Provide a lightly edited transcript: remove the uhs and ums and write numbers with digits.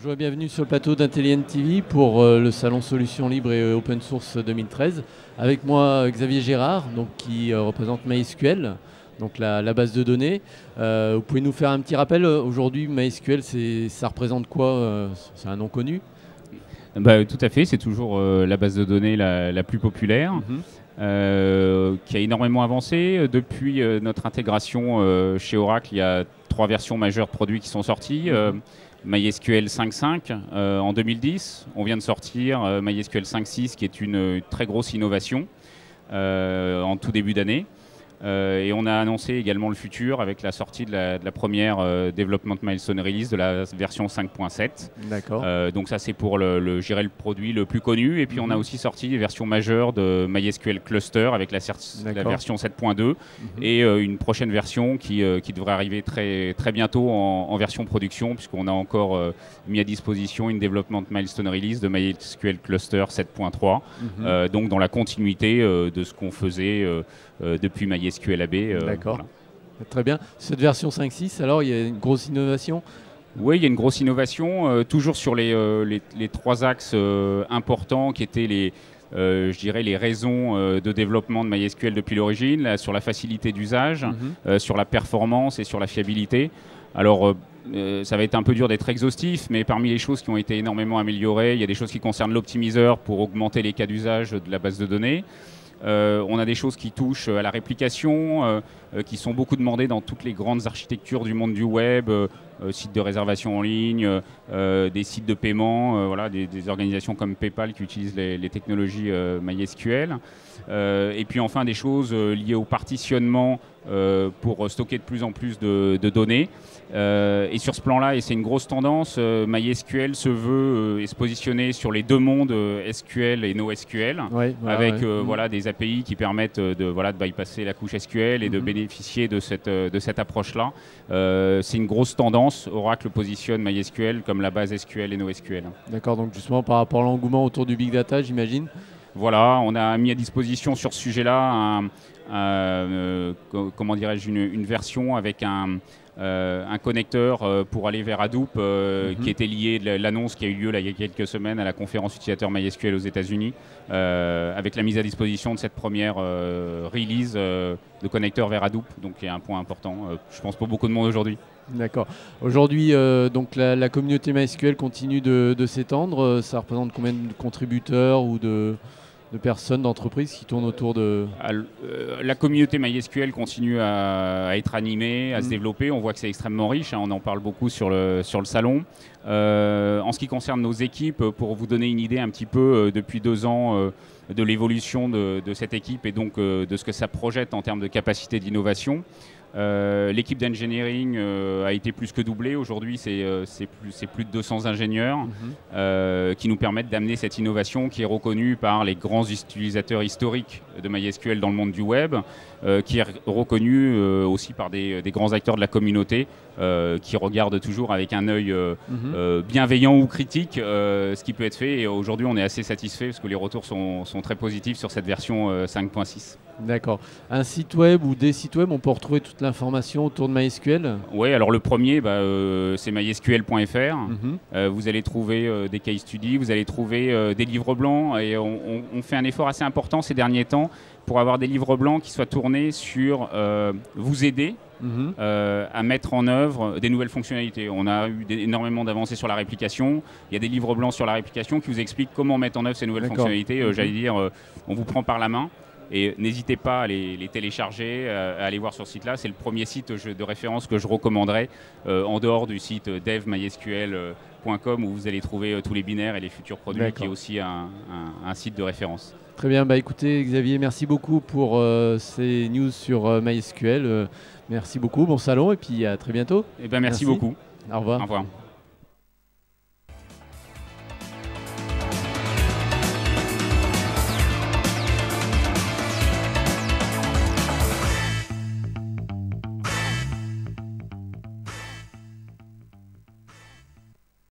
Bonjour et bienvenue sur le plateau d'Intelligent TV pour le salon Solutions Libres et Open Source 2013. Avec moi Xavier Gérard, donc, qui représente MySQL, donc la base de données. Vous pouvez nous faire un petit rappel, aujourd'hui MySQL, ça représente quoi? C'est un nom connu? Tout à fait, c'est toujours la base de données la plus populaire, qui a énormément avancé. Depuis notre intégration chez Oracle, il y a 3 versions majeures de produits qui sont sorties. MySQL 5.5 en 2010, on vient de sortir MySQL 5.6 qui est une très grosse innovation en tout début d'année. Et on a annoncé également le futur avec la sortie de la première Development Milestone Release de la version 5.7. D'accord. Donc ça c'est pour le produit le plus connu. Et puis on a aussi sorti les versions majeures de MySQL Cluster avec la version 7.2 et une prochaine version qui devrait arriver très, très bientôt en version production, puisqu'on a encore mis à disposition une Development Milestone Release de MySQL Cluster 7.3, donc dans la continuité de ce qu'on faisait depuis MySQL AB. D'accord. Voilà. Très bien. Cette version 5.6, alors il y a une grosse innovation? Oui, il y a une grosse innovation, toujours sur les 3 axes importants qui étaient je dirais les raisons de développement de MySQL depuis l'origine, sur la facilité d'usage, sur la performance et sur la fiabilité. Alors, ça va être un peu dur d'être exhaustif, mais parmi les choses qui ont été énormément améliorées, il y a des choses qui concernent l'optimiseur pour augmenter les cas d'usage de la base de données. On a des choses qui touchent à la réplication, qui sont beaucoup demandées dans toutes les grandes architectures du monde du web, sites de réservation en ligne, des sites de paiement, voilà, des organisations comme PayPal qui utilisent les technologies MySQL. Et puis enfin des choses liées au partitionnement pour stocker de plus en plus de données. Et sur ce plan-là, et c'est une grosse tendance, MySQL se veut et se positionner sur les 2 mondes SQL et NoSQL, avec voilà, des API qui permettent de bypasser la couche SQL et de bénéficier de cette approche-là. C'est une grosse tendance. Oracle positionne MySQL comme la base SQL et NoSQL. D'accord, donc justement par rapport à l'engouement autour du Big Data, j'imagine. Voilà, on a mis à disposition sur ce sujet-là comment dirais-je, une version avec un connecteur pour aller vers Hadoop qui était lié de l'annonce qui a eu lieu là, il y a quelques semaines à la conférence utilisateur MySQL aux États-Unis, avec la mise à disposition de cette première release de connecteur vers Hadoop, donc qui est un point important, je pense, pour beaucoup de monde aujourd'hui. D'accord. Aujourd'hui, donc la communauté MySQL continue de s'étendre. Ça représente combien de contributeurs ou de personnes, d'entreprises qui tournent autour de... La communauté MySQL continue à être animée, à se développer. On voit que c'est extrêmement riche, hein, on en parle beaucoup sur le salon. En ce qui concerne nos équipes, pour vous donner une idée un petit peu depuis 2 ans de l'évolution de cette équipe et donc de ce que ça projette en termes de capacité d'innovation. L'équipe d'engineering a été plus que doublée. Aujourd'hui, c'est plus de 200 ingénieurs qui nous permettent d'amener cette innovation qui est reconnue par les grands utilisateurs historiques de MySQL dans le monde du web, qui est reconnue aussi par des grands acteurs de la communauté qui regardent toujours avec un œil bienveillant ou critique ce qui peut être fait. Et aujourd'hui, on est assez satisfait parce que les retours sont très positifs sur cette version 5.6. D'accord. Un site web ou des sites web, on peut retrouver toute l'information autour de MySQL? Oui, alors le premier, c'est mysql.fr. Vous allez trouver des case studies, vous allez trouver des livres blancs. Et on fait un effort assez important ces derniers temps pour avoir des livres blancs qui soient tournés sur vous aider à mettre en œuvre des nouvelles fonctionnalités. On a eu énormément d'avancées sur la réplication. Il y a des livres blancs sur la réplication qui vous expliquent comment mettre en œuvre ces nouvelles fonctionnalités. J'allais dire, on vous prend par la main. Et n'hésitez pas à les télécharger, à aller voir sur ce site-là. C'est le premier site de référence que je recommanderais, en dehors du site devmysql.com où vous allez trouver tous les binaires et les futurs produits, qui est aussi un site de référence. Très bien, écoutez Xavier, merci beaucoup pour ces news sur MySQL. Merci beaucoup, bon salon et puis à très bientôt. Merci beaucoup. Au revoir. Au revoir.